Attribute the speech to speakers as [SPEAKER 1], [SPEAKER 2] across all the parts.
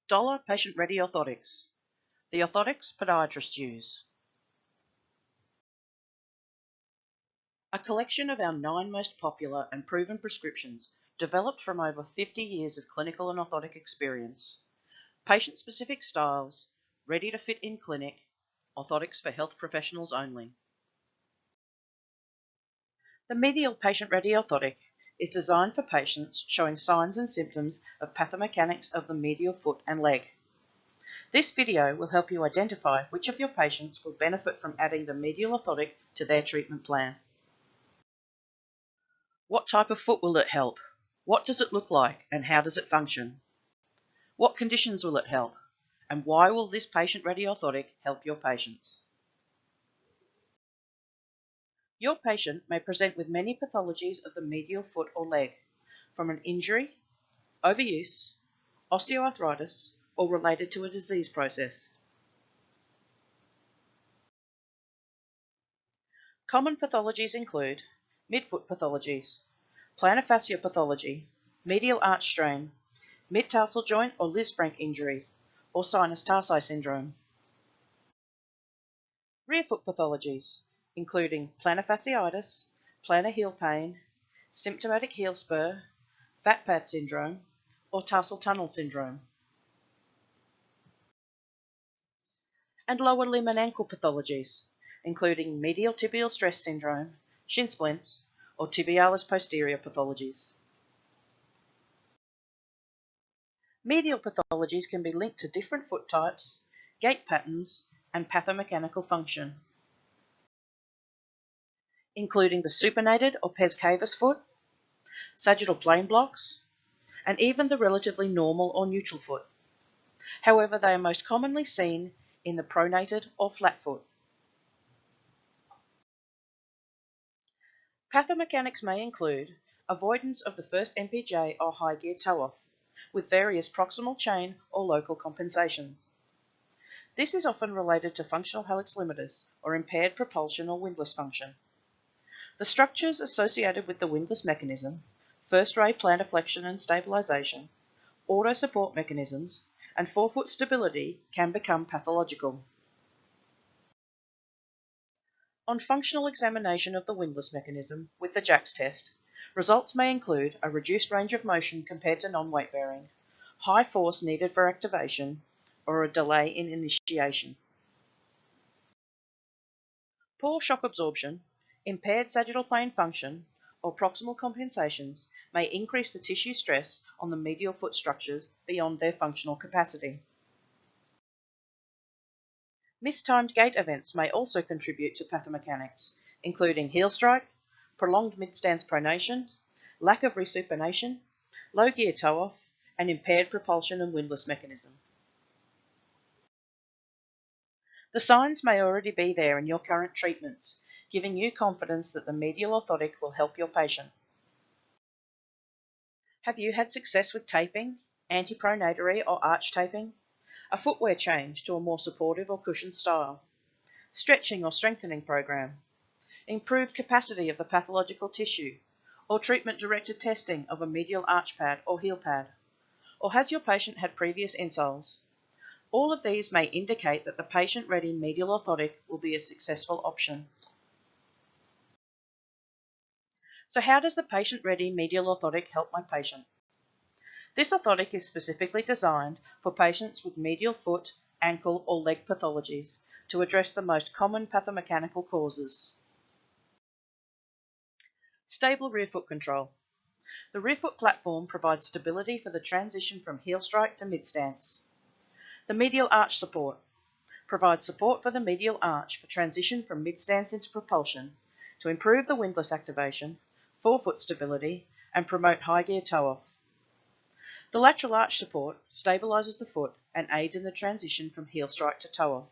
[SPEAKER 1] DOLA patient-ready orthotics. The orthotics podiatrists use. A collection of our 9 most popular and proven prescriptions developed from over 50 years of clinical and orthotic experience. Patient-specific styles, ready to fit in clinic, orthotics for health professionals only. The medial patient-ready orthotic is designed for patients showing signs and symptoms of pathomechanics of the medial foot and leg. This video will help you identify which of your patients will benefit from adding the medial orthotic to their treatment plan. What type of foot will it help? What does it look like and how does it function? What conditions will it help? And why will this patient-ready orthotic help your patients? Your patient may present with many pathologies of the medial foot or leg, from an injury, overuse, osteoarthritis, or related to a disease process. Common pathologies include midfoot pathologies, plantar fascia pathology, medial arch strain, midtarsal joint or Lisfranc injury, or sinus Tarsi syndrome. Rearfoot pathologies, including plantar fasciitis, plantar heel pain, symptomatic heel spur, fat pad syndrome, or tarsal tunnel syndrome. And lower limb and ankle pathologies, including medial tibial stress syndrome, Shin splints, or Tibialis posterior pathologies. Medial pathologies can be linked to different foot types, gait patterns, and pathomechanical function, including the supinated or pes cavus foot, sagittal plane blocks, and even the relatively normal or neutral foot. However, they are most commonly seen in the pronated or flat foot. Pathomechanics may include avoidance of the first MPJ or high gear toe-off, with various proximal chain or local compensations. This is often related to functional hallux limitus or impaired propulsion or windlass function. The structures associated with the windlass mechanism, first ray plantar flexion and stabilization, auto support mechanisms, and forefoot stability can become pathological. On functional examination of the windlass mechanism with the JACS test, results may include a reduced range of motion compared to non-weight bearing, high force needed for activation, or a delay in initiation. Poor shock absorption, impaired sagittal plane function, or proximal compensations may increase the tissue stress on the medial foot structures beyond their functional capacity. Mistimed gait events may also contribute to pathomechanics, including heel strike, prolonged mid-stance pronation, lack of resupination, low gear toe-off, and impaired propulsion and windlass mechanism. The signs may already be there in your current treatments, giving you confidence that the medial orthotic will help your patient. Have you had success with taping, antipronatory or arch taping, a footwear change to a more supportive or cushioned style, stretching or strengthening program, improved capacity of the pathological tissue, or treatment-directed testing of a medial arch pad or heel pad? Or has your patient had previous insoles? All of these may indicate that the patient-ready medial orthotic will be a successful option. So how does the patient-ready medial orthotic help my patient? This orthotic is specifically designed for patients with medial foot, ankle, or leg pathologies to address the most common pathomechanical causes. Stable rear foot control. The rear foot platform provides stability for the transition from heel strike to mid-stance. The medial arch support provides support for the medial arch for transition from mid-stance into propulsion to improve the windlass activation, forefoot stability, and promote high gear toe-off. The lateral arch support stabilizes the foot and aids in the transition from heel strike to toe-off.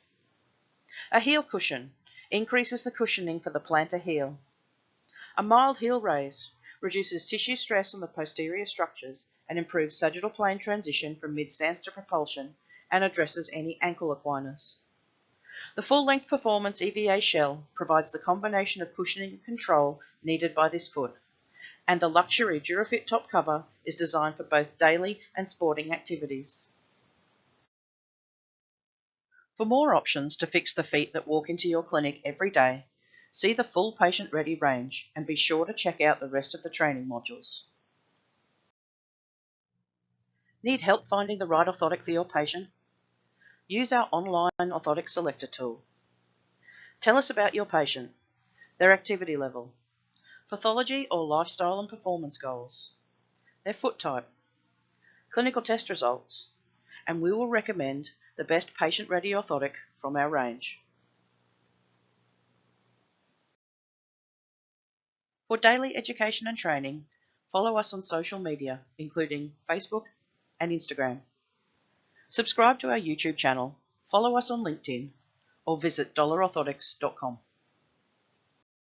[SPEAKER 1] A heel cushion increases the cushioning for the plantar heel. A mild heel raise reduces tissue stress on the posterior structures and improves sagittal plane transition from mid-stance to propulsion and addresses any ankle equinus. The full-length performance EVA shell provides the combination of cushioning and control needed by this foot, and the luxury DuraFit top cover is designed for both daily and sporting activities. For more options to fix the feet that walk into your clinic every day, see the full patient-ready range and be sure to check out the rest of the training modules. Need help finding the right orthotic for your patient? Use our online Orthotic Selector tool. Tell us about your patient, their activity level, pathology or lifestyle and performance goals, their foot type, clinical test results, and we will recommend the best patient-ready orthotic from our range. For daily education and training, follow us on social media, including Facebook and Instagram. Subscribe to our YouTube channel, follow us on LinkedIn, or visit dollarorthotics.com.